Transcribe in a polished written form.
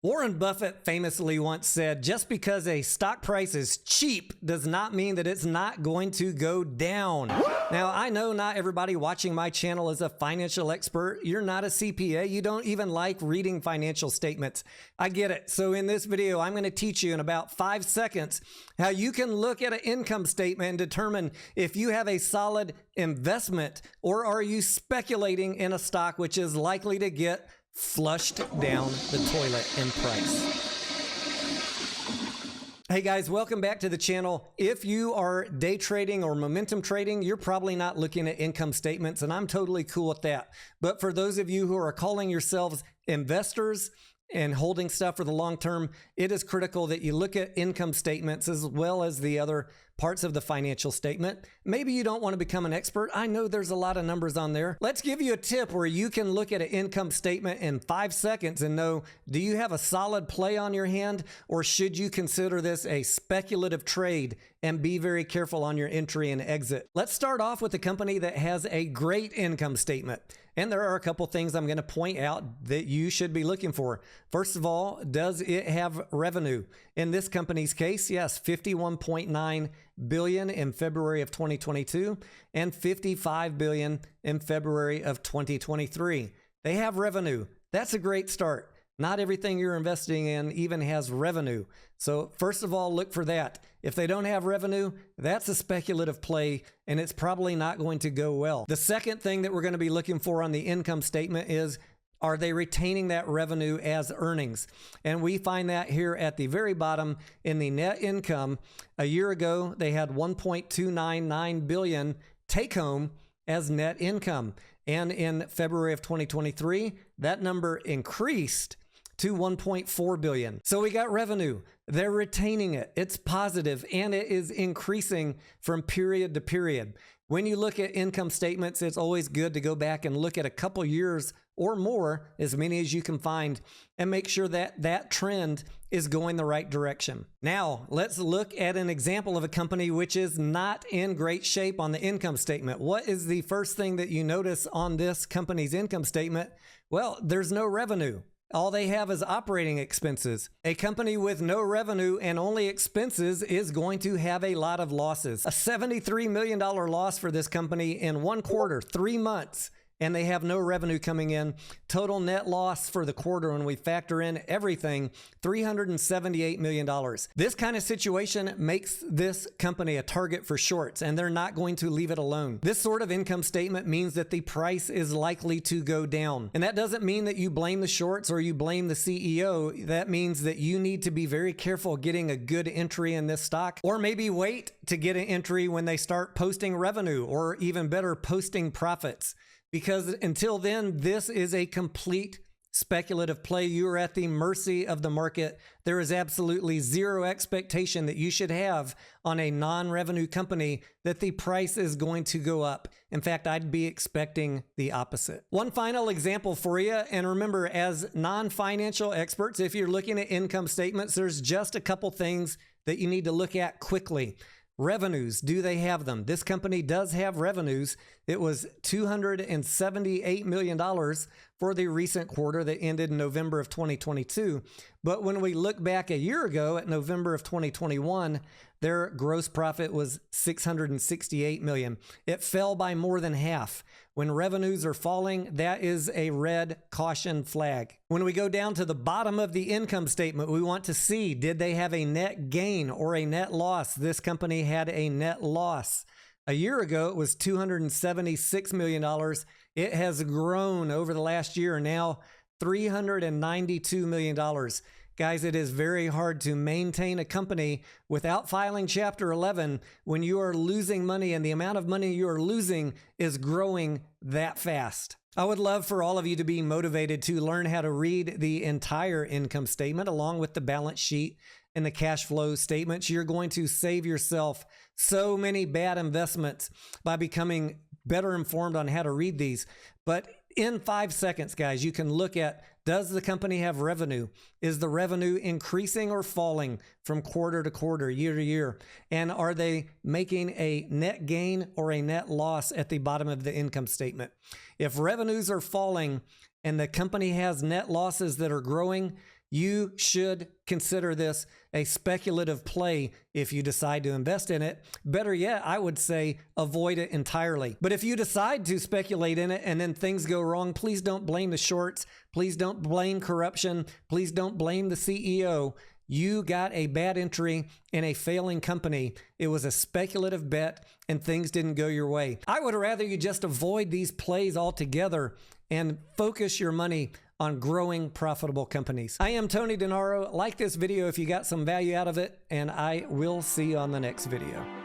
Warren Buffett famously once said, just because a stock price is cheap does not mean that it's not going to go down. Now, I know not everybody watching my channel is a financial expert. You're not a CPA. You don't even like reading financial statements. I get it. So in this video, I'm going to teach you in about 5 seconds how you can look at an income statement and determine if you have a solid investment or are you speculating in a stock which is likely to get flushed down the toilet in price. Hey guys, welcome back to the channel. If you are day trading or momentum trading, you're probably not looking at income statements, and I'm totally cool with that. But for those of you who are calling yourselves investors and holding stuff for the long term, it is critical that you look at income statements as well as the other parts of the financial statement. Maybe you don't want to become an expert. I know there's a lot of numbers on there. Let's give you a tip where you can look at an income statement in 5 seconds and know, do you have a solid play on your hand, or should you consider this a speculative trade and be very careful on your entry and exit? Let's start off with a company that has a great income statement. And there are a couple things I'm going to point out that you should be looking for. First of all, does it have revenue? In this company's case, yes, $51.9 billion in February of 2022 and $55 billion in February of 2023. They have revenue. That's a great start. Not everything you're investing in even has revenue. So first of all, look for that. If they don't have revenue, that's a speculative play and it's probably not going to go well. The second thing that we're going to be looking for on the income statement is, are they retaining that revenue as earnings? And we find that here at the very bottom in the net income. A year ago, they had $1.299 billion take home as net income. And in February of 2023, that number increased to $1.4 billion. So we got revenue. They're retaining it. It's positive and it is increasing from period to period. When you look at income statements, it's always good to go back and look at a couple years or more, as many as you can find, and make sure that that trend is going the right direction. Now, let's look at an example of a company which is not in great shape on the income statement. What is the first thing that you notice on this company's income statement? Well, there's no revenue. All they have is operating expenses. A company with no revenue and only expenses is going to have a lot of losses. A $73 million loss for this company in 1 quarter, 3 months, and they have no revenue coming in. Total net loss for the quarter, when we factor in everything, $378 million. This kind of situation makes this company a target for shorts, and they're not going to leave it alone. This sort of income statement means that the price is likely to go down. And that doesn't mean that you blame the shorts or you blame the CEO. That means that you need to be very careful getting a good entry in this stock, or maybe wait to get an entry when they start posting revenue, or even better, posting profits. Because until then, this is a complete speculative play. You are at the mercy of the market. There is absolutely zero expectation that you should have on a non-revenue company that the price is going to go up. In fact, I'd be expecting the opposite. One final example for you, and remember, as non-financial experts, if you're looking at income statements, there's just a couple things that you need to look at quickly. Revenues, do they have them? This company does have revenues. It was $278 million for the recent quarter that ended in November of 2022. But when we look back a year ago at November of 2021, their gross profit was $668 million. It fell by more than half. When revenues are falling, that is a red caution flag. When we go down to the bottom of the income statement, we want to see, did they have a net gain or a net loss? This company had a net loss. A year ago, it was $276 million. It has grown over the last year, now $392 million. Guys, it is very hard to maintain a company without filing Chapter 11 when you are losing money and the amount of money you are losing is growing that fast. I would love for all of you to be motivated to learn how to read the entire income statement along with the balance sheet and the cash flow statements. You're going to save yourself so many bad investments by becoming better informed on how to read these. But in 5 seconds, guys, you can look at, does the company have revenue? Is the revenue increasing or falling from quarter to quarter, year to year? And are they making a net gain or a net loss at the bottom of the income statement? If revenues are falling and the company has net losses that are growing, you should consider this a speculative play if you decide to invest in it. Better yet, I would say avoid it entirely. But if you decide to speculate in it and then things go wrong, please don't blame the shorts. Please don't blame corruption. Please don't blame the CEO. You got a bad entry in a failing company. It was a speculative bet and things didn't go your way. I would rather you just avoid these plays altogether and focus your money on growing profitable companies. I am Tony DeNaro. Like this video if you got some value out of it, and I will see you on the next video.